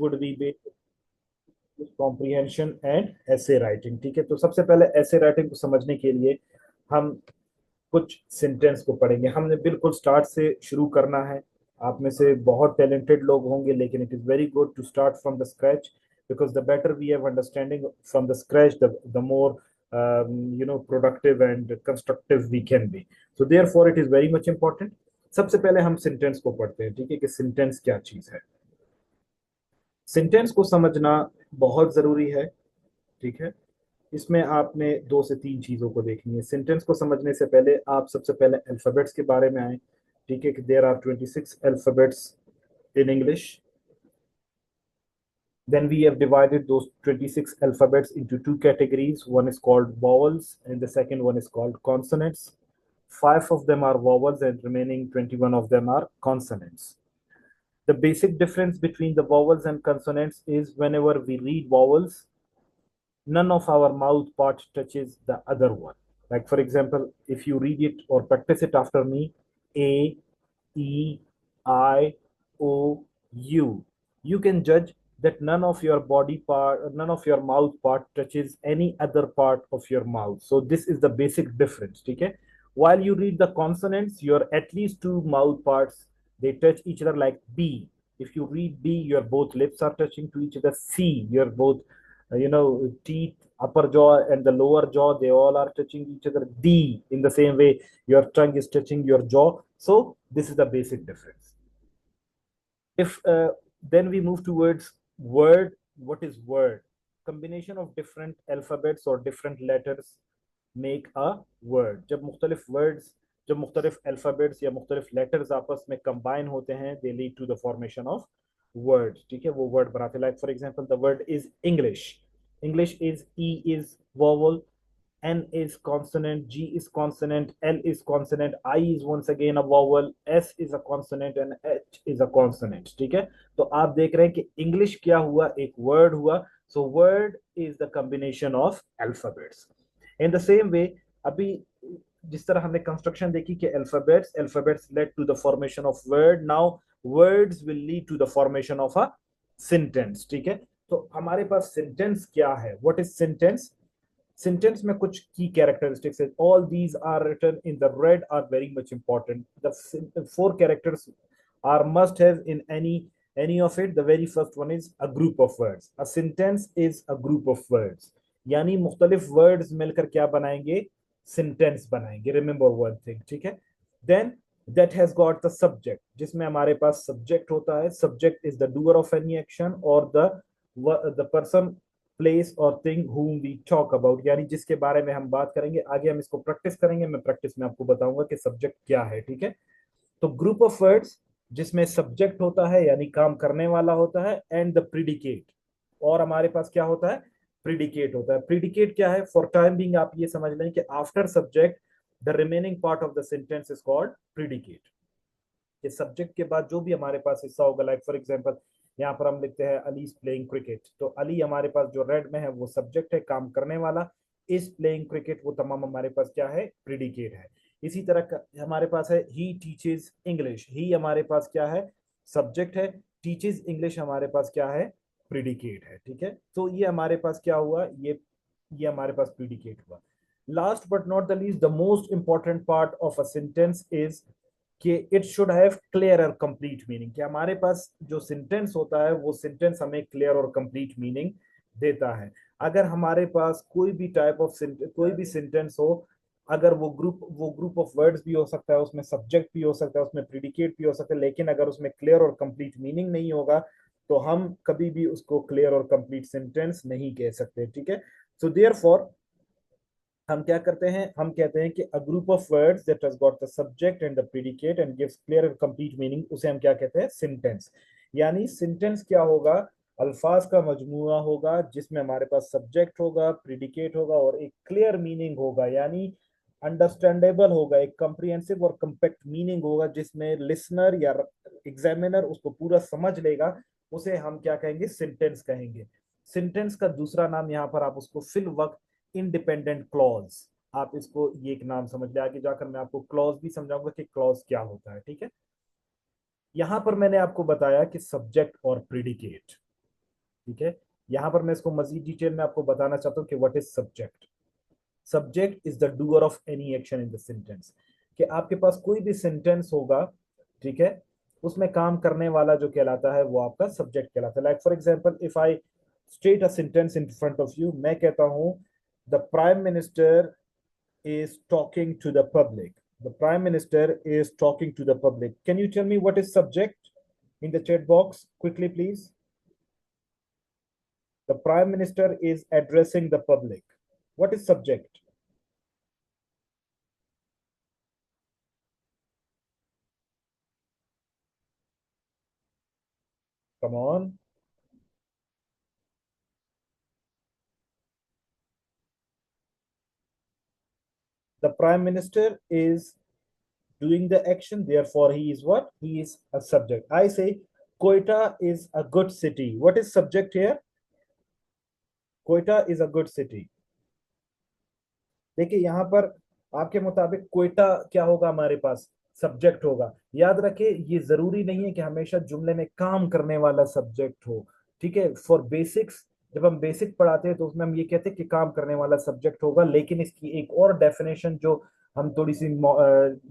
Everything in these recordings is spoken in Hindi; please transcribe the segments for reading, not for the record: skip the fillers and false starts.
वुड बी कॉम्प्रिहेंशन एंड ऐसे राइटिंग। ठीक है, तो सबसे पहले ऐसे राइटिंग को समझने के लिए हम कुछ सेंटेंस को पढ़ेंगे। हमने बिल्कुल स्टार्ट से शुरू करना है। आप में से बहुत टैलेंटेड लोग होंगे, लेकिन it is very good to start from the scratch, because the better we have understanding from the scratch, the more productive and constructive we can be. So therefore it is very much important. सबसे पहले हम सेंटेंस को पढ़ते हैं, ठीक है, कि सेंटेंस क्या चीज है। सेंटेंस को समझना बहुत जरूरी है। ठीक है, इसमें आपने दो से तीन चीजों को देखनी है। सेंटेंस को समझने से पहले आप सबसे पहले अल्फाबेट्स के बारे में आए। ठीक है, कि there are 26 alphabets in English. Then we have divided those 26 alphabets into two categories. One is called vowels and the second one is called consonants. Five of them are vowels and remaining 21 of them are consonants. The basic difference between the vowels and consonants is whenever we read vowels, none of our mouth part touches the other one. Like, for example, if you read it or practice it after me, A, E, I, O, U, you can judge that none of your body part, none of your mouth part touches any other part of your mouth. So this is the basic difference. Okay? While you read the consonants, your at least two mouth parts, they touch each other, like B. If you read B, your both lips are touching to each other. C, your both teeth, upper jaw and the lower jaw, they all are touching each other. D, in the same way, your tongue is touching your jaw. So this is the basic difference. If then we move towards word. What is word? Combination of different alphabets or different letters make a word. जब मुख्तलिफ words, जब मुख्तलिफ alphabets या मुख्तलिफ letters आपस में combine होते हैं, they lead to the formation of words. ठीक है, वो word बनाते हैं. Like for example, the word is English. English is E is vowel, N is consonant, G is consonant, L is consonant, I is once again a vowel, S is a consonant and H is a consonant. ठीक है, तो आप देख रहे हैं कि इंग्लिश क्या हुआ, एक वर्ड हुआ. So word is the combination of alphabets. In the same way, अभी जिस तरह हमने कंस्ट्रक्शन देखी कि alphabets alphabets led to the formation of word, now words will lead to the formation of a sentence. ठीक है, तो हमारे पास सेंटेंस क्या है? What is sentence? Sentence में कुछ key characteristics है. All these are written in the red are very much important. The four characters are must have in any of it. The very first one is a group of words. A sentence is a group of words. यानी मुख्तलिफ words मिलकर क्या बनाएंगे? Sentence बनाएंगे. Remember one thing. ठीक है, then that has got the subject, जिसमें हमारे पास subject होता है. Subject is the doer of any action or the person, place और thing whom we talk about, यानी जिसके बारे में हम बात करेंगे. आगे हम इसको प्रैक्टिस करेंगे, मैं प्रैक्टिस में आपको बताऊंगा कि सब्जेक्ट क्या है. ठीक है, तो ग्रुप ऑफ वर्ड्स जिसमें सब्जेक्ट होता है यानी काम करने वाला होता है, एंड द प्रिडिकेट, और हमारे पास क्या होता है? प्रिडिकेट होता है. प्रिडिकेट क्या है? फॉर टाइम बिंग आप ये समझ लें कि after subject the remaining part of the sentence is called predicate. कि सब्जेक्ट के बाद जो भी हमारे पास हिस्सा होगा, लाइक फॉर एग्जांपल यहाँ पर हम लिखते हैं अली इज प्लेइंग क्रिकेट, तो अली हमारे पास जो रेड में है वो सब्जेक्ट है, काम करने वाला. इज प्लेइंग क्रिकेट वो तमाम हमारे पास क्या है? प्रिडिकेट है. इसी तरह हमारे पास है ही टीचेज इंग्लिश. ही हमारे पास क्या है? सब्जेक्ट है. टीचेज इंग्लिश हमारे पास क्या है? प्रिडिकेट है. ठीक है, तो ये हमारे पास क्या हुआ? ये हमारे पास प्रिडिकेट हुआ. Last but not the least, the most important part of a sentence is कि इट शुड हैव क्लियर और कंप्लीट मीनिंग. कि हमारे पास जो सेंटेंस होता है वो सेंटेंस हमें क्लियर और कंप्लीट मीनिंग देता है. अगर हमारे पास कोई भी टाइप ऑफ कोई भी सेंटेंस हो, अगर वो ग्रुप ऑफ वर्ड्स भी हो सकता है, उसमें सब्जेक्ट भी हो सकता है, उसमें प्रिडिकेट भी हो सकता है, लेकिन अगर उसमें क्लियर और कंप्लीट मीनिंग नहीं होगा तो हम कभी भी उसको क्लियर और कंप्लीट सेंटेंस नहीं कह सकते. ठीक है, सो देयरफॉर हम क्या करते हैं? हम कहते हैं कि a group of words that has got the subject and the predicate and gives clear and complete meaning, उसे हम क्या कहते हैं? सेंटेंस. यानी सेंटेंस क्या होगा? अल्फाज का मजमूआ होगा जिसमें हमारे पास सब्जेक्ट होगा, प्रेडिकेट होगा और एक क्लियर मीनिंग होगा, यानी अंडरस्टैंडेबल होगा, एक कॉम्प्रिहेंसिव और कंपैक्ट मीनिंग होगा जिसमें लिसनर या एग्जामिनर उसको पूरा समझ लेगा. उसे हम क्या कहेंगे? सेंटेंस कहेंगे. सेंटेंस का दूसरा नाम यहाँ पर आप उसको फिल वक्त इंडिपेंडेंट क्लॉज, आप इसको ये एक नाम समझ ले. आगे जाकर मैं आपको क्लॉज भी समझाऊंगा कि क्लॉज क्या होता है. ठीक है, यहां पर मैंने आपको बताया कि सब्जेक्ट और प्रेडिकेट. ठीक है, यहां पर मैं इसको मजीद डिटेल में आपको बताना चाहता हूँ कि what is subject. Subject is the doer of any action in the sentence. कि आपके पास कोई भी सेंटेंस होगा, ठीक है, उसमें काम करने वाला जो कहलाता है वो आपका सब्जेक्ट कहलाता है। Like for example if I state a sentence in front of you, मैं कहता हूं the prime minister is talking to the public. The prime minister is talking to the public. Can you tell me what is subject in the chat box quickly, please? The prime minister is addressing the public. What is subject? Come on. The prime minister is doing the action, therefore he is what? He is a subject. I say Quetta is a good city. What is subject here? Quetta is a good city. देखिए यहां पर आपके मुताबिक क्वेटा क्या होगा, हमारे पास सब्जेक्ट होगा। याद रखे ये जरूरी नहीं है कि हमेशा जुमले में काम करने वाला सब्जेक्ट हो। ठीक है, फॉर बेसिक्स जब हम बेसिक पढ़ाते हैं तो उसमें हम ये कहते हैं कि काम करने वाला सब्जेक्ट होगा, लेकिन इसकी एक और डेफिनेशन जो हम थोड़ी सी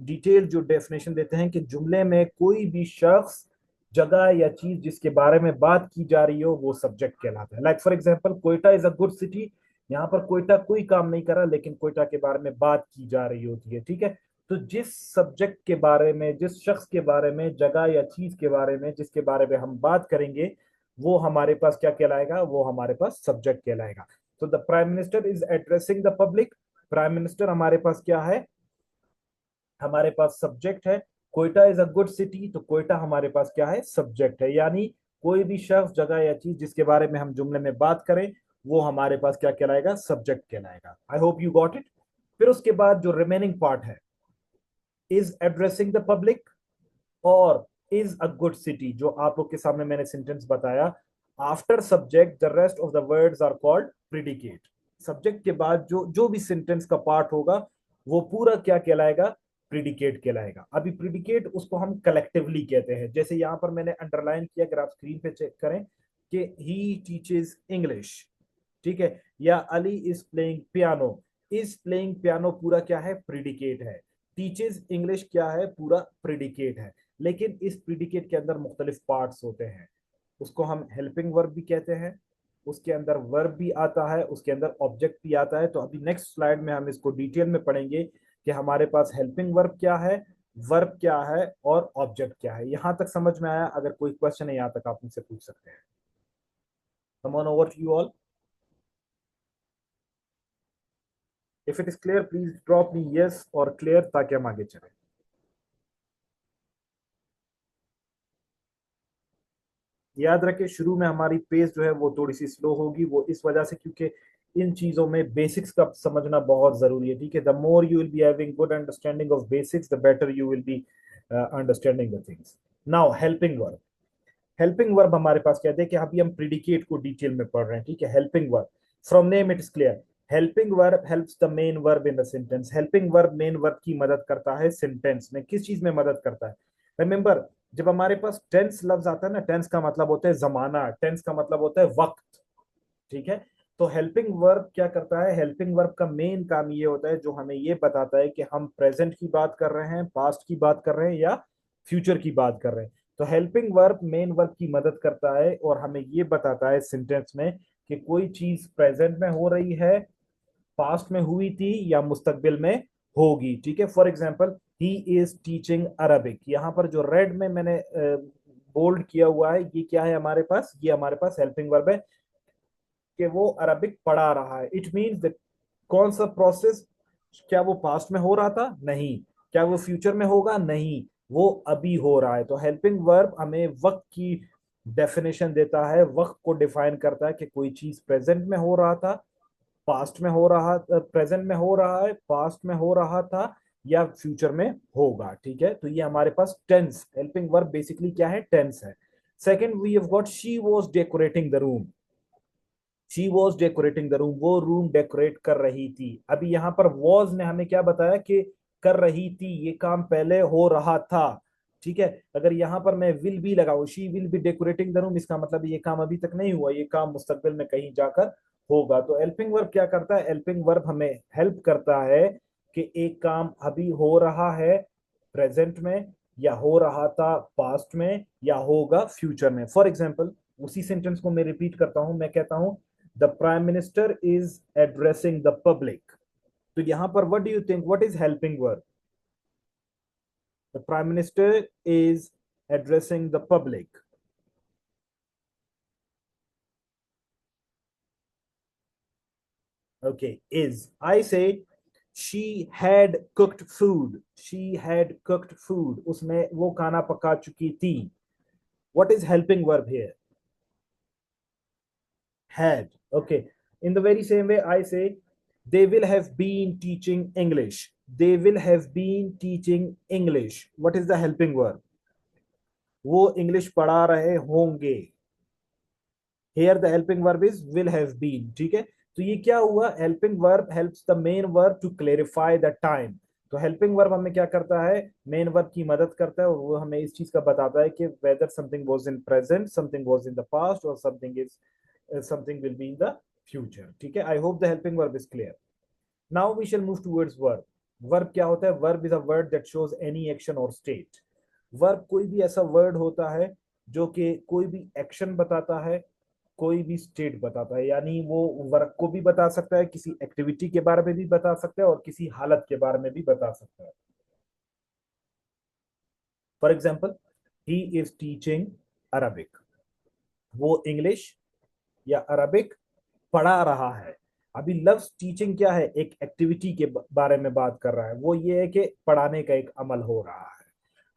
डिटेल जो डेफिनेशन देते हैं कि जुमले में कोई भी शख्स, जगह या चीज जिसके बारे में बात की जा रही हो वो सब्जेक्ट कहलाता है। Like for example Quetta is a good city, यहाँ पर कोयटा कोई काम नहीं कर रहा लेकिन कोयटा के बारे में बात की जा रही होती है। ठीक है, तो जिस सब्जेक्ट के बारे में, जिस शख्स के बारे में, जगह या चीज के बारे में जिसके बारे में हम बात करेंगे वो हमारे पास क्या कहलाएगा, वो हमारे पास सब्जेक्ट कहलाएगा। तो the prime minister is addressing the public, prime minister हमारे पास क्या है, हमारे पास सब्जेक्ट है। Quetta is a good city, तो कोयटा हमारे पास क्या है, सब्जेक्ट है। यानी कोई भी शख्स, जगह या चीज जिसके बारे में हम जुमले में बात करें वो हमारे पास क्या कहलाएगा, सब्जेक्ट कहलाएगा। I hope you got it. फिर उसके बाद जो रिमेनिंग पार्ट है, इज एड्रेसिंग द पब्लिक और इज अ गुड सिटी, जो आप लोग के सामने मैंने सेंटेंस बताया, after subject the rest of the words are called predicate. Subject के बाद जो जो भी सेंटेंस का पार्ट होगा वो पूरा क्या कहलाएगा, प्रिडिकेट कहलाएगा। अभी प्रिडिकेट उसको हम कलेक्टिवली कहते हैं, जैसे यहां पर मैंने अंडरलाइन किया, अगर आप स्क्रीन पे चेक करें कि ही टीचेस इंग्लिश, ठीक है, या Ali is playing piano. Is playing piano पूरा क्या है, प्रिडिकेट है। टीचेस इंग्लिश क्या है, पूरा प्रिडिकेट है। लेकिन इस प्रिडिकेट के अंदर मुख्तलिफ पार्ट्स होते हैं, उसको हम हेल्पिंग वर्ब भी कहते हैं, उसके अंदर वर्ब भी आता है, उसके अंदर ऑब्जेक्ट भी आता है। तो अभी नेक्स्ट स्लाइड में हम इसको डिटेल में पढ़ेंगे कि हमारे पास हेल्पिंग वर्ब क्या है, वर्ब क्या है और ऑब्जेक्ट क्या है। यहां तक समझ में आया? अगर कोई क्वेश्चन है यहां तक आप मुझसे पूछ सकते हैं। Come on over to you all. If it is clear please drop me yes और क्लियर, ताकि हम आगे चलें। याद रखें शुरू में हमारी पेस जो है वो थोड़ी सी स्लो होगी, वो इस वजह से क्योंकि इन चीजों में बेसिक्स का समझना बहुत जरूरी है। ठीक है, the more you will be having good understanding of basics the better you will be understanding the things. Now helping verb. Helping verb हमारे पास क्या है, देखिए अभी हम प्रिडिकेट को डिटेल में पढ़ रहे हैं। ठीक है, helping verb from name it is clear, helping verb helps the main verb in the sentence. Helping verb main verb की मदद करता है सेंटेंस में। किस चीज में मदद करता है? रिमेंबर, जब हमारे पास टेंस लफ्ज आता है ना, टेंस का मतलब होता है जमाना, टेंस का मतलब होता है वक्त। ठीक है, तो हेल्पिंग वर्ब क्या करता है, हेल्पिंग वर्ब का मेन काम ये होता है जो हमें ये बताता है कि हम प्रेजेंट की बात कर रहे हैं, पास्ट की बात कर रहे हैं या फ्यूचर की बात कर रहे हैं। तो हेल्पिंग वर्ब मेन वर्ब की मदद करता है और हमें ये बताता है सेंटेंस में कि कोई चीज प्रेजेंट में हो रही है, पास्ट में हुई थी या मुस्तकबिल में होगी। ठीक है, for example he is teaching Arabic, यहाँ पर जो रेड में मैंने बोल्ड किया हुआ है ये क्या है हमारे पास, ये हमारे पास हेल्पिंग वर्ब है कि वो अरबिक पढ़ा रहा है। इट मीन्स कौन सा प्रोसेस, क्या वो पास्ट में हो रहा था? नहीं। क्या वो फ्यूचर में होगा? नहीं, वो अभी हो रहा है। तो हेल्पिंग वर्ब हमें वक्त की डेफिनेशन देता है, वक्त को डिफाइन करता है कि कोई चीज प्रेजेंट में हो रहा था, पास्ट में हो रहा, प्रेजेंट में हो रहा है, पास्ट में हो रहा था या फ्यूचर में होगा। ठीक है, तो ये हमारे पास टेंस, हेल्पिंग वर्ब बेसिकली क्या है, टेंस है। Second we have got she was decorating the room. She was decorating the room, वो रूम डेकोरेट कर रही थी। अभी यहाँ पर वॉज ने हमें क्या बताया कि कर रही थी, ये काम पहले हो रहा था। ठीक है। अगर यहाँ पर मैं विल बी लगाऊं, she will be decorating the room, इसका मतलब ये काम अभी तक नहीं हुआ, ये काम मुस्तकबिल में कहीं जाकर होगा। तो हेल्पिंग वर्ब क्या करता है? हेल्पिंग वर्ब हमें हेल्प करता है कि एक काम अभी हो रहा है प्रेजेंट में, या हो रहा था पास्ट में, या होगा फ्यूचर में। फॉर एग्जाम्पल, उसी सेंटेंस को मैं रिपीट करता हूं, मैं कहता हूं the prime minister is addressing the public. तो यहां पर what do you think, what is helping verb? The Prime Minister is addressing the public. Okay, is. I say she had cooked food. She had cooked food. उसने वो खाना पका चुकी थी. What is helping verb here? Had. Okay. In the very same way, I say they will have been teaching English. They will have been teaching English. What is the helping verb? वो इंग्लिश पढ़ा रहे होंगे। Here the helping verb is will have been, ठीक है। तो ये क्या हुआ? helping verb helps the main verb to clarify the time। तो helping verb हमें क्या करता है? main verb की मदद करता है, और वो हमें इस चीज का बताता है कि whether something was in present, something was in the past, or something will be in the future। ठीक है। I hope the helping verb is clear। Now we shall move towards verb। verb क्या होता है? verb is a word that shows any action or state। verb कोई भी ऐसा word होता है जो कि कोई भी एक्शन बताता है, कोई भी स्टेट बताता है। यानी वो वर्क को भी बता सकता है, किसी एक्टिविटी के बारे में भी बता सकता है, और किसी हालत के बारे में भी बता सकता है। For example, he is teaching Arabic. वो इंग्लिश या अरबिक पढ़ा रहा है। अभी लफ्ज टीचिंग क्या है? एक एक्टिविटी के बारे में बात कर रहा है। वो ये है कि पढ़ाने का एक अमल हो रहा है।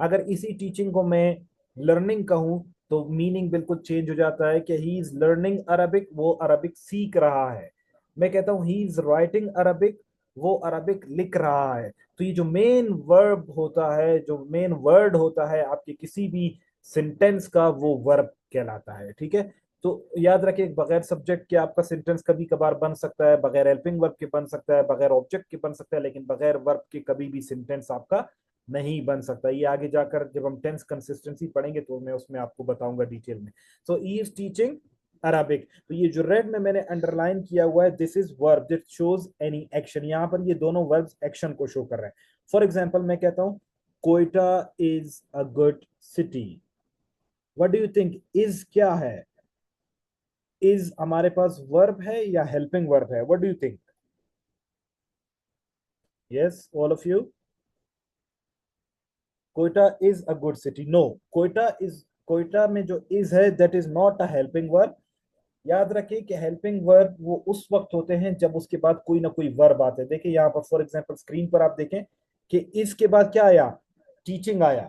अगर इसी टीचिंग को मैं लर्निंग कहूं, तो मीनिंग बिल्कुल चेंज हो जाता है कि ही इज लर्निंग अरबिक, वो अरबिक सीख रहा है। मैं कहता हूं ही इज राइटिंग अरबिक, वो अरबिक लिख रहा है। तो ये जो मेन वर्ब होता है, जो मेन वर्ड होता है आपके किसी भी सेंटेंस का, वो वर्ब कहलाता है। ठीक है। तो याद रखिए, बगैर सब्जेक्ट के आपका सेंटेंस कभी कभार बन सकता है, बगैर हेल्पिंग वर्ब के बन सकता है, बगैर ऑब्जेक्ट के बन सकता है, लेकिन बगैर वर्ब के कभी भी सेंटेंस आपका नहीं बन सकता। ये आगे जाकर जब हम टेंस कंसिस्टेंसी पढ़ेंगे तो मैं उसमें आपको बताऊंगा डिटेल में। सो ही इज टीचिंग अरबिक। तो ये जो रेड में मैंने अंडरलाइन किया हुआ है, this is verb that shows any action. यहाँ पर ये दोनों वर्ब्स एक्शन को शो कर रहे हैं। फॉर एग्जाम्पल, मैं कहता हूं Quetta is a good city. What do you think, is क्या है? इज हमारे पास वर्ब है या हेल्पिंग वर्ब है? What do you think? Yes, all of you. Quetta is a good city. No, Quetta में जो इज है that is not a helping verb. याद रखिए कि हेल्पिंग वर्ब वो उस वक्त होते हैं जब उसके बाद कोई ना कोई वर्ब आते हैं। देखिए यहाँ पर फॉर एग्जांपल स्क्रीन पर आप देखें कि इसके बाद क्या आया? टीचिंग आया।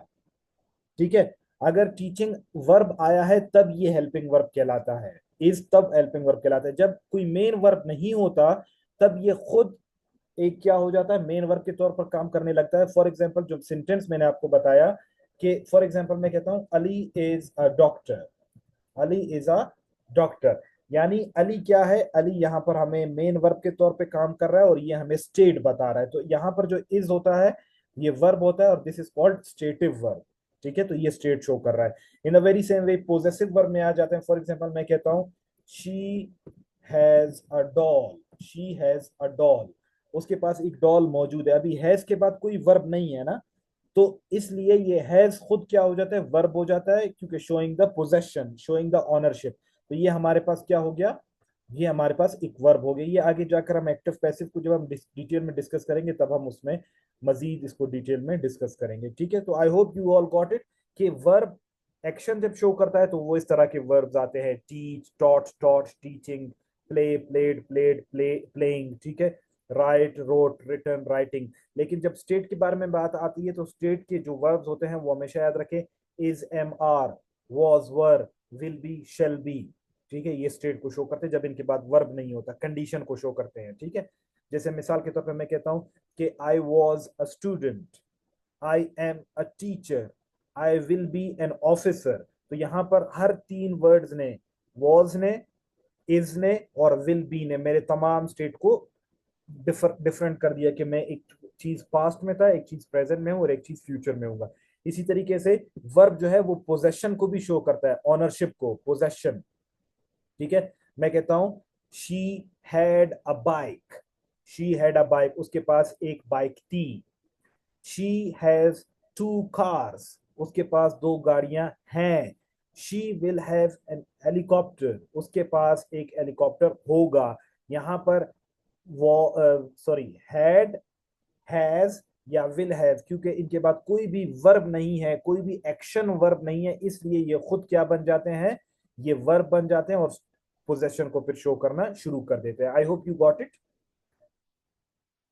ठीक है। अगर टीचिंग वर्ब आया है तब ये हेल्पिंग वर्ब कहलाता है। इज तब हेल्पिंग वर्ब कहलाता है। जब कोई मेन वर्ब नहीं होता तब ये खुद एक क्या हो जाता है? मेन वर्ब के तौर पर काम करने लगता है। फॉर एग्जाम्पल, जो सेंटेंस मैंने आपको बताया कि फॉर एग्जाम्पल मैं कहता हूं Ali is a doctor. Ali is a doctor, यानी अली क्या है? अली यहाँ पर हमें मेन वर्ब के तौर पे काम कर रहा है, और ये हमें स्टेट बता रहा है। तो यहाँ पर जो इज होता है ये वर्ब होता है, और this is called stative verb. ठीक है। तो ये स्टेट शो कर रहा है। In the very same way possessive verb में आ जाते हैं। फॉर एग्जाम्पल, मैं कहता हूँ she has a doll. She has a doll, उसके पास एक डॉल मौजूद है। अभी हैज के बाद कोई वर्ब नहीं है ना, तो इसलिए ये हैज खुद क्या हो जाता है? वर्ब हो जाता है, क्योंकि showing the possession, showing the ownership. तो ये हमारे पास क्या हो गया? ये हमारे पास एक वर्ब हो गया। ये आगे जाकर हम एक्टिव पैसिव को जब हम डिटेल में डिस्कस करेंगे तब हम उसमें मजीद इसको डिटेल में डिस्कस करेंगे। ठीक है। तो आई hope you all got it कि वर्ब एक्शन जब शो करता है तो वो इस तरह के वर्ब्स आते हैं: teach, taught, taught, teaching, play, played, played, playing. ठीक है। Write, wrote, written, writing. लेकिन जब स्टेट के बारे में बात आती है तो स्टेट के जो वर्ब्स होते हैं वो हमेशा याद रखें: is, am, are, was, were, will be, shall be. ठीक है। ये स्टेट को शो करते हैं जब इनके बाद वर्ब नहीं होता, कंडीशन को शो करते हैं। ठीक है। जैसे मिसाल के तौर पे मैं कहता हूं कि I was a student, I am a teacher, I will B an officer. तो यहां पर हर तीन वर्ड्स ने, वॉज ने, इज ने और विल बी ने, मेरे तमाम स्टेट को डिफरेंट कर दिया कि मैं एक चीज पास्ट में था, एक चीज प्रेजेंट में हूं, और एक चीज फ्यूचर में हूँ। इसी तरीके से वर्ब जो है वो पोजेशन को भी शो करता है, ऑनरशिप को, पोजेशन। ठीक है, मैं कहता हूं she had a bike, she had a bike, उसके पास एक बाइक थी। शी हैज टू कार्स, उसके पास दो गाड़ियां हैं। She will have an helicopter, उसके पास एक हेलीकॉप्टर होगा। यहां पर वो सॉरी, हैड, हैज या विल हैव, क्योंकि इनके बाद कोई भी वर्ब नहीं है, कोई भी एक्शन वर्ब नहीं है, इसलिए ये खुद क्या बन जाते हैं, ये वर्ब बन जाते हैं और पोजेशन को फिर शो करना शुरू कर देते हैं। आई होप यू गॉट इट।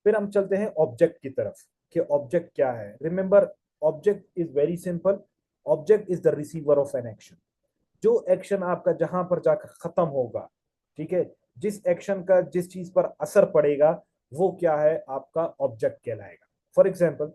फिर हम चलते हैं ऑब्जेक्ट की तरफ कि ऑब्जेक्ट क्या है। Remember, object is very simple. Object is the receiver of an action. जो एक्शन आपका जहां पर जाकर खत्म होगा, ठीक है, जिस एक्शन का जिस चीज पर असर पड़ेगा, वो क्या है, आपका ऑब्जेक्ट कहलाएगा। For example,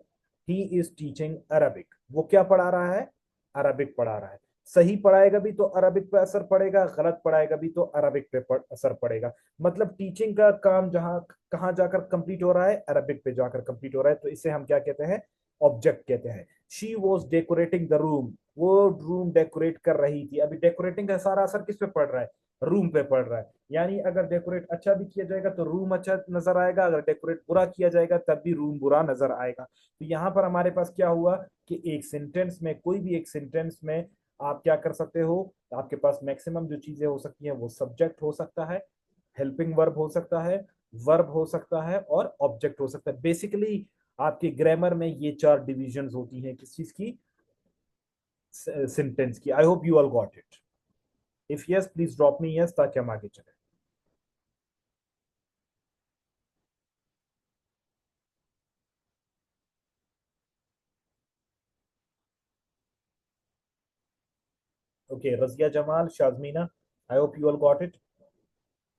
he is teaching Arabic, वो क्या पढ़ा रहा है, अरबिक पढ़ा रहा है। सही पढ़ाएगा भी तो अरबिक पे असर पड़ेगा, गलत पढ़ाएगा भी तो अरबिक पे असर पड़ेगा। मतलब टीचिंग का काम जहां कहाँ जाकर कंप्लीट हो रहा है, अरबिक पे जाकर कंप्लीट हो रहा है, तो इसे हम क्या कहते हैं, ऑब्जेक्ट कहते हैं। She was decorating the room, वो रूम डेकोरेट कर रही थी। अभी डेकोरेटिंग का सारा असर किस पे पड़ रहा है, रूम पे पड़ रहा है। यानी अगर डेकोरेट अच्छा भी किया जाएगा तो रूम अच्छा नजर आएगा, अगर डेकोरेट बुरा किया जाएगा तब भी रूम बुरा नजर आएगा। तो यहाँ पर हमारे पास क्या हुआ कि एक सेंटेंस में, कोई भी एक सेंटेंस में आप क्या कर सकते हो, आपके पास मैक्सिमम जो चीजें हो सकती हैं वो सब्जेक्ट हो सकता है, हेल्पिंग वर्ब हो सकता है, वर्ब हो सकता है और ऑब्जेक्ट हो सकता है। बेसिकली आपके ग्रामर में ये चार डिविजन्स होती हैं किस चीज की, सेंटेंस की। I hope you all got it. If yes please drop me yes ताकि हम आगे चले। Okay, Razia Jamal, Shazmina, I hope you all got it.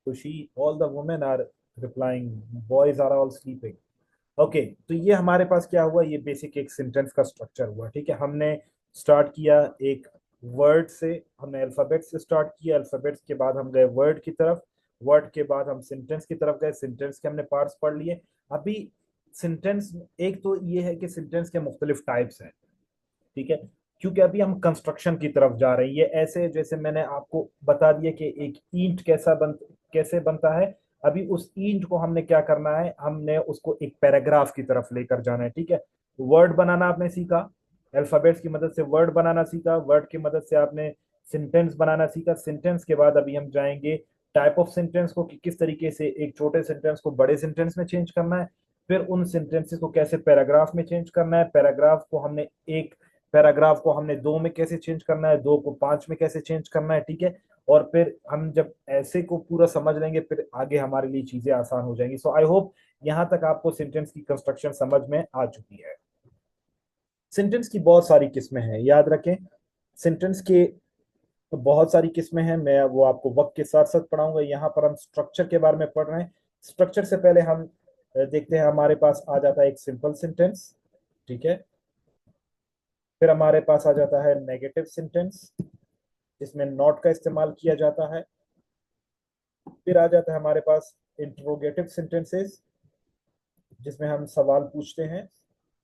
खुशी, all the women are replying, boys are all sleeping. Okay, तो ये हमारे पास क्या हुआ, ये बेसिक एक सेंटेंस का स्ट्रक्चर हुआ। ठीक है, हमने स्टार्ट किया एक वर्ड से, हमने अल्फाबेट से स्टार्ट किया, अल्फाबेट के बाद हम गए वर्ड की तरफ, वर्ड के बाद हम सेंटेंस की तरफ गए, सेंटेंस के हमने पार्ट्स पढ़ लिए। अभी सेंटेंस, एक तो ये है कि सेंटेंस के मुख्तलिफ टाइप्स हैं, ठीक है, क्योंकि अभी हम कंस्ट्रक्शन की तरफ जा रहे हैं। ये ऐसे जैसे मैंने आपको बता दिया कि एक ईंट कैसे बनता है, अभी उस ईंट को हमने क्या करना है, हमने उसको एक पैराग्राफ की तरफ लेकर जाना है। ठीक है, वर्ड बनाना आपने सीखा, अल्फाबेट्स की मदद से वर्ड बनाना सीखा, वर्ड की मदद से आपने सेंटेंस बनाना सीखा। सेंटेंस के बाद अभी हम जाएंगे टाइप ऑफ सेंटेंस को, कि किस तरीके से एक छोटे सेंटेंस को बड़े सेंटेंस में चेंज करना है, फिर उन सेंटेंसेस को कैसे पैराग्राफ में चेंज करना है, पैराग्राफ को हमने दो में कैसे चेंज करना है, दो को पांच में कैसे चेंज करना है। ठीक है, और फिर हम जब ऐसे को पूरा समझ लेंगे फिर आगे हमारे लिए चीजें आसान हो जाएंगी। सो आई होप यहां तक आपको सेंटेंस की कंस्ट्रक्शन समझ में आ चुकी है। सेंटेंस की बहुत सारी किस्में हैं, याद रखें, सेंटेंस के बहुत सारी किस्में हैं, मैं वो आपको वक्त के साथ साथ पढ़ाऊंगा। यहाँ पर हम स्ट्रक्चर के बारे में पढ़ रहे हैं। स्ट्रक्चर से पहले हम देखते हैं, हमारे पास आ जाता है एक सिंपल सेंटेंस, ठीक है, फिर हमारे पास आ जाता है नेगेटिव सेंटेंस जिसमें नॉट का इस्तेमाल किया जाता है, फिर आ जाता है हमारे पास इंट्रोगेटिव सेंटेंसेस जिसमें हम सवाल पूछते हैं,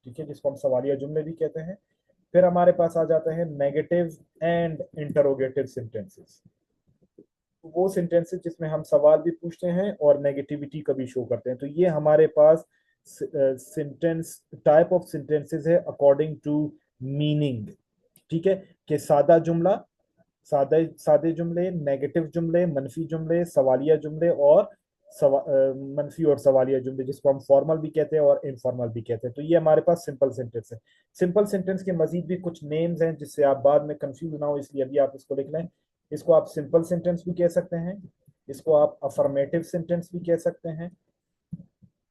ठीक है, जिसको हम सवालिया जुमले भी कहते हैं। फिर हमारे पास आ जाते हैं नेगेटिव एंड इंटरोगेटिव सेंटेंसेस, वो सेंटेंसेस जिसमें हम सवाल भी पूछते हैं और नेगेटिविटी का भी शो करते हैं। तो ये हमारे पास सेंटेंस टाइप ऑफ सेंटेंसेस है अकॉर्डिंग टू मीनिंग। ठीक है, कि सादा जुमला, सादे जुमले, नेगेटिव जुमले, मनफी जुमले, सवालिया जुमले और मनफी और सवालिया जुमले, जिसको हम फॉर्मल भी कहते हैं और इनफॉर्मल भी कहते हैं। तो ये हमारे पास सिंपल सेंटेंस है। सिंपल सेंटेंस के मजीद भी कुछ नेम्स हैं जिससे आप बाद में कंफ्यूज ना हो, इसलिए अभी आप इसको लिख लें। इसको आप सिंपल सेंटेंस भी कह सकते हैं, इसको आप अफर्मेटिव सेंटेंस भी कह सकते हैं,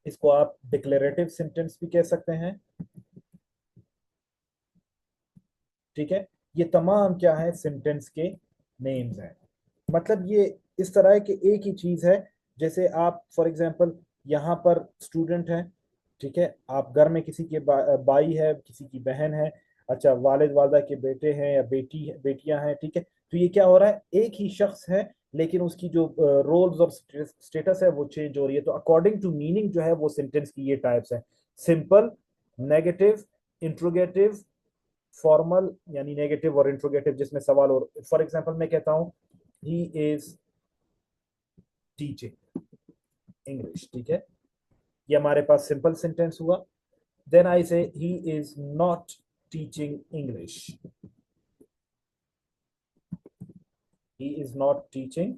इसको आप डिक्लेरेटिव सेंटेंस भी कह सकते हैं। ठीक है, ये तमाम क्या है, सेंटेंस के नेम्स हैं। मतलब ये इस तरह है कि एक ही चीज है, जैसे आप फॉर एग्जांपल यहाँ पर स्टूडेंट हैं, ठीक है, आप घर में किसी के बाई है, किसी की बहन है, अच्छा वालिद वालदा के बेटे हैं या बेटियां हैं, ठीक है, तो ये क्या हो रहा है, एक ही शख्स है लेकिन उसकी जो रोल्स और स्टेटस है वो चेंज हो रही है। तो अकॉर्डिंग टू मीनिंग जो है वो सेंटेंस की ये टाइप्स है, सिंपल, नेगेटिव, इंट्रोगेटिव, फॉर्मल यानी नेगेटिव और इंट्रोगेटिव जिसमें सवाल और, फॉर एग्जांपल मैं कहता हूं ही इज टीचिंग इंग्लिश, ठीक है, ये हमारे पास सिंपल सेंटेंस हुआ। देन आई से he is not teaching English, he is not teaching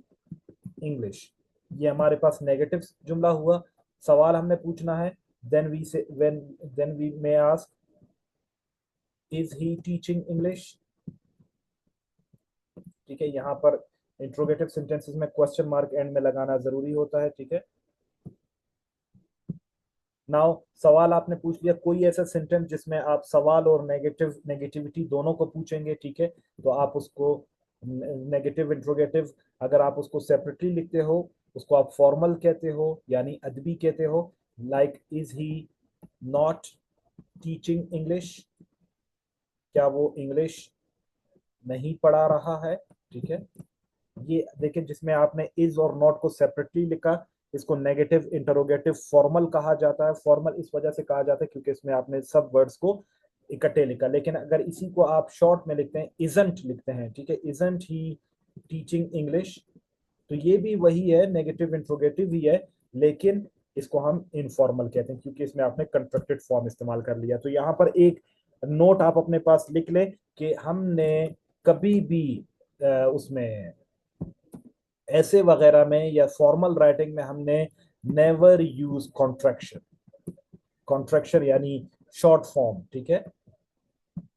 English, ये हमारे पास नेगेटिव जुमला हुआ। सवाल हमने पूछना है, then we say when then we may ask is he teaching English, ठीक है। यहाँ पर इंट्रोगेटिव सेंटेंसेस में क्वेश्चन मार्क एंड में लगाना जरूरी होता है, ठीक है। नाउ सवाल आपने पूछ लिया, कोई ऐसा सेंटेंस जिसमें आप सवाल और नेगेटिविटी दोनों को पूछेंगे, ठीक है, तो आप उसको नेगेटिव इंट्रोगेटिव, अगर आप उसको सेपरेटली लिखते हो उसको आप फॉर्मल कहते हो यानी अदबी कहते हो। Like is he not teaching English, क्या वो इंग्लिश नहीं पढ़ा रहा है, ठीक है। ये देखिए जिसमें आपने इज और नॉट को सेपरेटली लिखा, इसको नेगेटिव इंटरोगेटिव फॉर्मल कहा जाता है। फॉर्मल इस वजह से कहा जाता है क्योंकि इसमें आपने सब वर्ड्स को इकट्ठे लिखा। लेकिन अगर इसी को आप शॉर्ट में लिखते हैं, इजंट लिखते हैं, ठीक है, इजंट ही टीचिंग इंग्लिश, तो ये भी वही है, नेगेटिव इंट्रोगेटिव ही है, लेकिन इसको हम इनफॉर्मल कहते हैं क्योंकि इसमें आपने कंस्ट्रक्टेड फॉर्म इस्तेमाल कर लिया। तो यहाँ पर एक नोट आप अपने पास लिख ले कि हमने कभी भी उसमें ऐसे वगैरह में या फॉर्मल राइटिंग में हमने नेवर यूज कॉन्ट्रैक्शन, कॉन्ट्रैक्शन यानी शॉर्ट फॉर्म, ठीक है,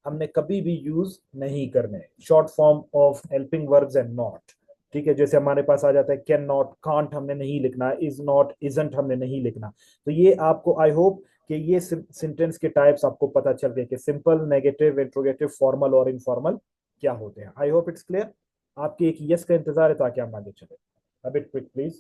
हमने कभी भी यूज नहीं करने short form of helping verbs and not, ठीक है। जैसे हमारे पास आ जाता है कैन नॉट, कांट हमने नहीं लिखना, इज नॉट इजंट हमने नहीं लिखना। तो ये आपको आई होप कि ये सेंटेंस के टाइप्स आपको पता चल गए कि सिंपल, नेगेटिव, इंट्रोगेटिव, फॉर्मल और इनफॉर्मल क्या होते हैं। आई होप इट्स क्लियर। आपके एक यस का इंतजार है ताकि हम आगे चले। A bit quick, please.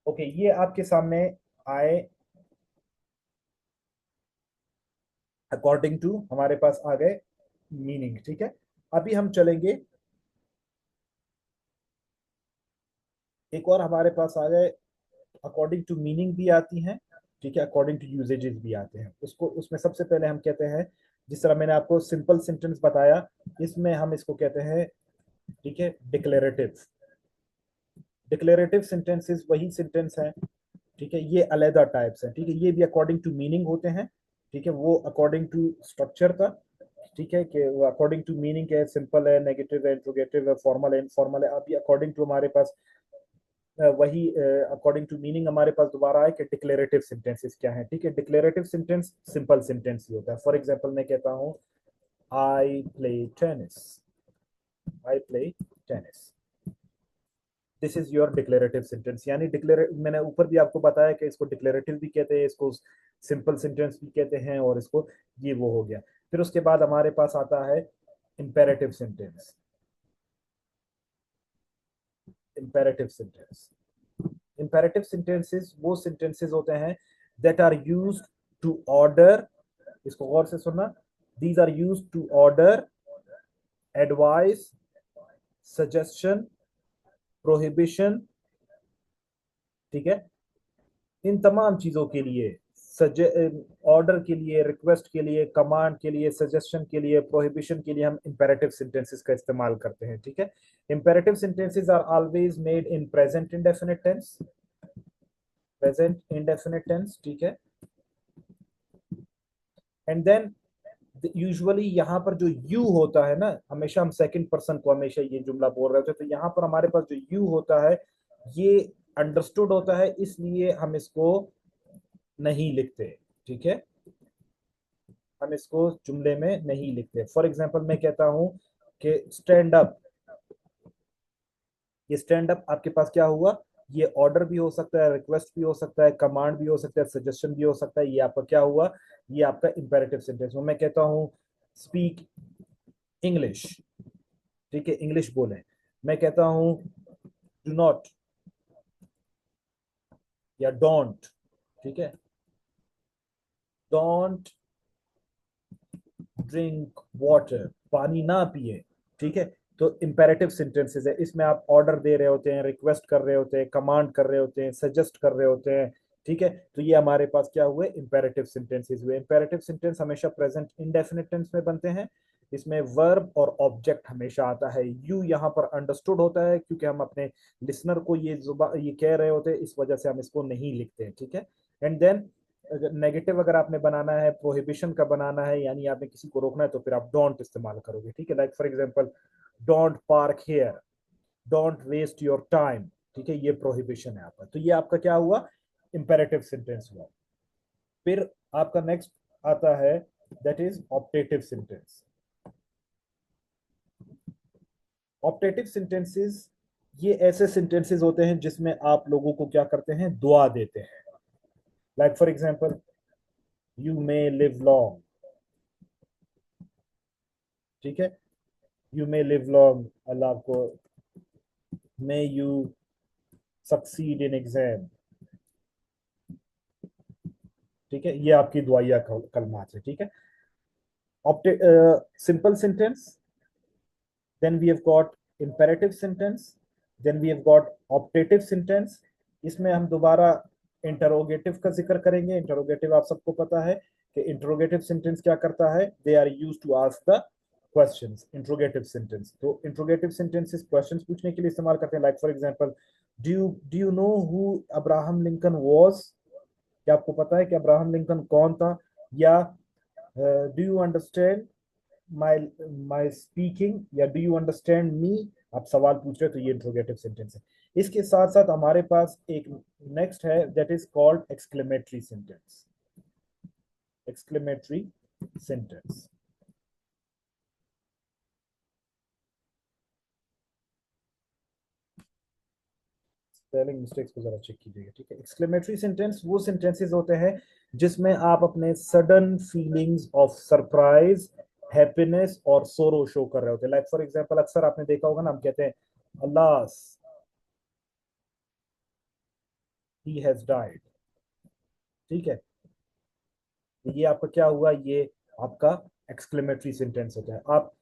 Okay ये आपके सामने आए अकॉर्डिंग टू, हमारे पास आ गए मीनिंग, ठीक है। अभी हम चलेंगे, एक और हमारे पास आ गए अकॉर्डिंग टू मीनिंग भी आती हैं, ठीक है, अकॉर्डिंग टू यूजेजेस भी आते हैं। उसको उसमें सबसे पहले हम कहते हैं, जिस तरह मैंने आपको सिंपल सेंटेंस बताया, इसमें हम इसको कहते हैं, ठीक है, डिक्लेरेटिव। डिक्लेरेटिव सेंटेंसेस वही सेंटेंस है, ठीक है, ये अलग टाइप्स हैं, ठीक है, ये भी अकॉर्डिंग टू मीनिंग होते हैं, ठीक है, वो अकॉर्डिंग टू स्ट्रक्चर का, ठीक है, कि वो अकॉर्डिंग टू मीनिंग है, सिंपल है, नेगेटिव है, इंट्रोगेटिव है, फॉर्मल है, इनफॉर्मल है। अभी अकॉर्डिंग टू हमारे पास वही अकॉर्डिंग टू मीनिंग हमारे पास दोबारा है कि डिक्लेरेटिव सेंटेंसेस क्या है, ठीक है। डिक्लेरेटिव सेंटेंस सिंपल सेंटेंस ही होता है। फॉर एग्जांपल मैं कहता हूँ I play tennis, I play tennis, this is your declarative sentence. यानी डिक्लेरे मैंने ऊपर भी आपको बताया कि इसको डिक्लेरेटिव भी कहते हैं, इसको सिंपल सेंटेंस भी कहते हैं, और इसको ये वो हो गया। फिर उसके बाद हमारे पास आता है imperative sentence. Imperative sentence, imperative sentences वो सेंटेंसेस होते हैं that are used to order, इसको गौर से सुनना, these are used to order, advice, suggestion, prohibition, ठीक है, इन तमाम चीजों के लिए, ऑर्डर के लिए, रिक्वेस्ट के लिए, कमांड के लिए, सजेशन के लिए, प्रोहिबिशन के लिए हम इंपेरेटिव सेंटेंसेस का इस्तेमाल करते हैं, ठीक है। Imperative sentences are always made in present indefinite tense, present indefinite tense, ठीक है। एंड देन यूजुअली यहाँ पर जो यू होता है ना, हमेशा हम सेकंड पर्सन को हमेशा ये जुमला बोल रहे थे, तो यहाँ पर हमारे पास जो यू होता है ये अंडरस्टूड होता है, इसलिए हम इसको नहीं लिखते, ठीक है, हम इसको जुमले में नहीं लिखते। फॉर एग्जाम्पल मैं कहता हूं कि स्टैंड अप, ये स्टैंड अप आपके पास क्या हुआ, ये ऑर्डर भी हो सकता है, रिक्वेस्ट भी हो सकता है, कमांड भी हो सकता है, सजेशन भी हो सकता है, ये आपका क्या हुआ, ये आपका इंपेरेटिव सेंटेंस। मैं कहता हूं स्पीक इंग्लिश, ठीक है, इंग्लिश बोले। मैं कहता हूं डू नॉट या डोंट, ठीक है, डोंट ड्रिंक वाटर, पानी ना पिए, ठीक है। तो इंपेरेटिव सेंटेंसेस है, इसमें आप ऑर्डर दे रहे होते हैं, रिक्वेस्ट कर रहे होते हैं, कमांड कर रहे होते हैं, सजेस्ट कर रहे होते हैं, ठीक है। तो ये हमारे पास क्या हुए, इंपेरेटिव सेंटेंसेस हुए। इंपेरेटिव सेंटेंस हमेशा प्रेजेंट इंडेफिनिट टेंस में बनते हैं। इसमें वर्ब और ऑब्जेक्ट हमेशा आता है। यू यहाँ पर अंडरस्टूड होता है क्योंकि हम अपने लिसनर को ये कह रहे होते हैं, इस वजह से हम इसको नहीं लिखते हैं, ठीक है। एंड देन नेगेटिव अगर आपने बनाना है, प्रोहिबिशन का बनाना है, यानी आपने किसी को रोकना है, तो फिर आप डोंट इस्तेमाल करोगे, ठीक है। Like for example, don't park here, don't waste your time, ठीक है, ये प्रोहिबिशन है आपका। तो ये आपका क्या हुआ, इंपेरेटिव सेंटेंस हुआ। फिर आपका नेक्स्ट आता है, that is optative sentence. Optative sentences ये ऐसे सेंटेंसेस होते हैं जिसमें आप लोगों को क्या करते हैं, दुआ देते हैं। Like for example, you may live long, ठीक है, यू मे लिव लॉन्ग, अल्लाह आपको, may you succeed in exam, ठीक है, ये आपकी दुआया कलमात है, ठीक है। Simple sentence, then we have got imperative sentence, then we have got optative sentence। इसमें हम दोबारा इंटरोगेटिव का जिक्र करेंगे। इंटरोगेटिव आप सबको पता है कि इंटरोगेटिव सेंटेंस क्या करता है, they are use to ask the questions. Interrogative sentence, तो इंटरोगेटिव सेंटेंसेस क्वेश्चंस पूछने के लिए इस्तेमाल करते हैं। Like for example, do you know who Abraham Lincoln was, क्या आपको पता है कि अब्राहम लिंकन कौन था? या do you understand my my speaking, या डू यू अंडरस्टैंड मी, आप सवाल पूछ रहे हो, तो ये इंट्रोगेटिव सेंटेंस है। इसके साथ साथ हमारे पास एक नेक्स्ट है, that is called exclamatory sentence. Exclamatory sentence, spelling mistakes को जरा चेक कीजिएगा, ठीक है। एक्सक्लेमेटरी सेंटेंस वो सेंटेंसेस होते हैं जिसमें आप अपने sudden feelings of surprise, happiness और सोरो शो कर रहे होते हैं। लाइक फॉर एग्जांपल, अक्सर आपने देखा होगा ना, हम कहते हैं अल्लाह ही हैज डाइड, ठीक है। ये आपका क्या हुआ, ये आपका एक्सक्लेमेटरी सेंटेंस होता है। आप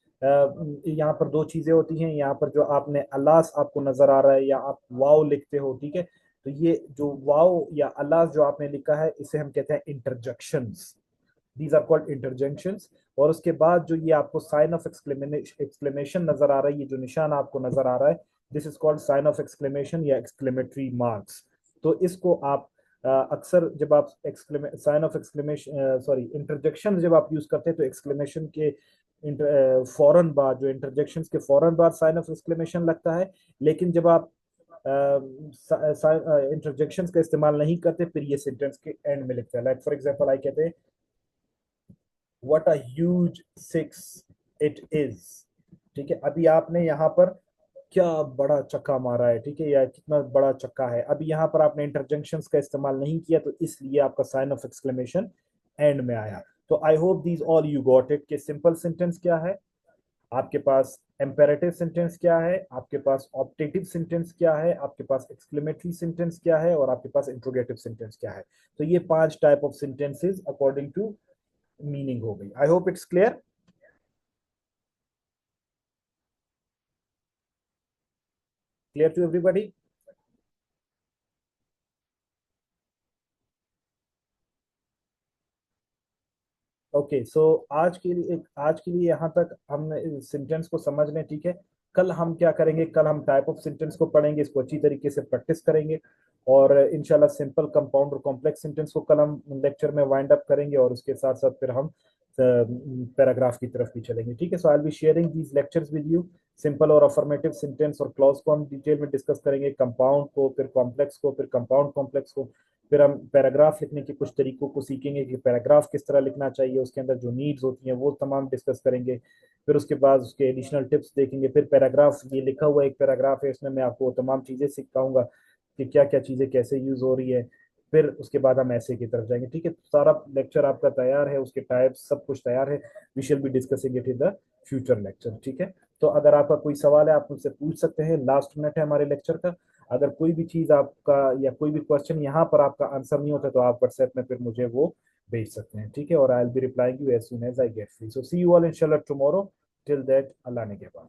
यहाँ पर दो चीजें होती हैं, यहाँ पर जो आपने अल्लाह आपको नजर आ रहा है, या आप वाव लिखते हो, ठीक है। तो ये जो वाव या अल्लाह जो आपने लिखा है, इसे हम कहते हैं interjections. These are called interjections. और उसके बाद जो ये आपको साइन ऑफ एक्सक्लेमेशन नजर आ रहा है, ये जो निशान आपको नजर आ रहा है, this is called sign of exclamation या एक्सक्लेमेटरी मार्क्स। तो इसको आप अक्सर जब आप sign of exclamation, sorry, interjection जब आप यूज करते हैं, तो एक्सक्लेमेशन के फौरन बाद, जो इंटरजेक्शन के फौरन बाद साइन ऑफ एक्सक्लेमेशन लगता है। लेकिन जब आप इंटरजेक्शन का इस्तेमाल नहीं करते, फिर ये सेंटेंस के एंड में लिखता है। लाइक फॉर एग्जांपल, आई कहते हैं what a huge six it is, ठीक है। अभी आपने यहाँ पर क्या बड़ा चक्का मारा है, ठीक है, या कितना बड़ा चक्का है। अभी यहाँ पर आपने इंटरजेक्शंस का इस्तेमाल नहीं किया, तो इसलिए आपका साइन ऑफ एक्सक्लेमेशन एंड में आया। तो I hope these all you got it, कि सिंपल सेंटेंस क्या है आपके पास, इंपेरेटिव सेंटेंस क्या है आपके पास, ऑप्टेटिव सेंटेंस क्या है आपके पास, एक्सक्लेमेटरी सेंटेंस क्या है, और आपके पास इंट्रोगेटिव सेंटेंस क्या है। तो ये 5 type of sentences according to meaning हो गई। I hope it's clear, clear to everybody. Okay, so आज के लिए यहाँ तक हम सेंटेंस को समझ लें, ठीक है। कल हम क्या करेंगे, कल हम टाइप ऑफ सेंटेंस को पढ़ेंगे, इसको अच्छी तरीके से प्रैक्टिस करेंगे, और इंशाल्लाह सिंपल, कंपाउंड और कॉम्प्लेक्स सेंटेंस को कल हम लेक्चर में वाइंड अप करेंगे, और उसके साथ साथ फिर हम पैराग्राफ की तरफ भी चलेंगे, ठीक है। So I will be sharing these lectures with you. Simple और अफर्मेटिव सेंटेंस और क्लॉज को हम डिटेल में डिस्कस करेंगे, कंपाउंड को, फिर कॉम्प्लेक्स को, फिर कंपाउंड कॉम्प्लेक्स को। फिर हम पैराग्राफ लिखने के कुछ तरीकों को सीखेंगे कि पैराग्राफ किस तरह लिखना चाहिए, उसके अंदर जो नीड्स होती हैं वो तमाम डिस्कस करेंगे। फिर उसके बाद उसके एडिशनल टिप्स देखेंगे। फिर पैराग्राफ, ये लिखा हुआ एक पैराग्राफ है, इसमें मैं आपको तमाम चीज़ें सिखाऊंगा कि क्या क्या चीज़ें कैसे यूज़ हो रही है। फिर उसके बाद हम ऐसे की तरफ जाएंगे, ठीक है। सारा लेक्चर आपका तैयार है, उसके टाइप्स सब कुछ तैयार है। We shall be discussing it in the future lecture, ठीक है। तो अगर आपका कोई सवाल है, आप मुझसे पूछ सकते हैं। लास्ट मिनट है हमारे लेक्चर का। अगर कोई भी चीज आपका, या कोई भी क्वेश्चन यहाँ पर आपका आंसर नहीं होता, तो आप व्हाट्सएप में फिर मुझे वो भेज सकते हैं, ठीक है। और I will be replying you as soon as I get free. So see you all इंशाल्लाह टुमारो। टिल दैट, अल्लाह ने के बाद।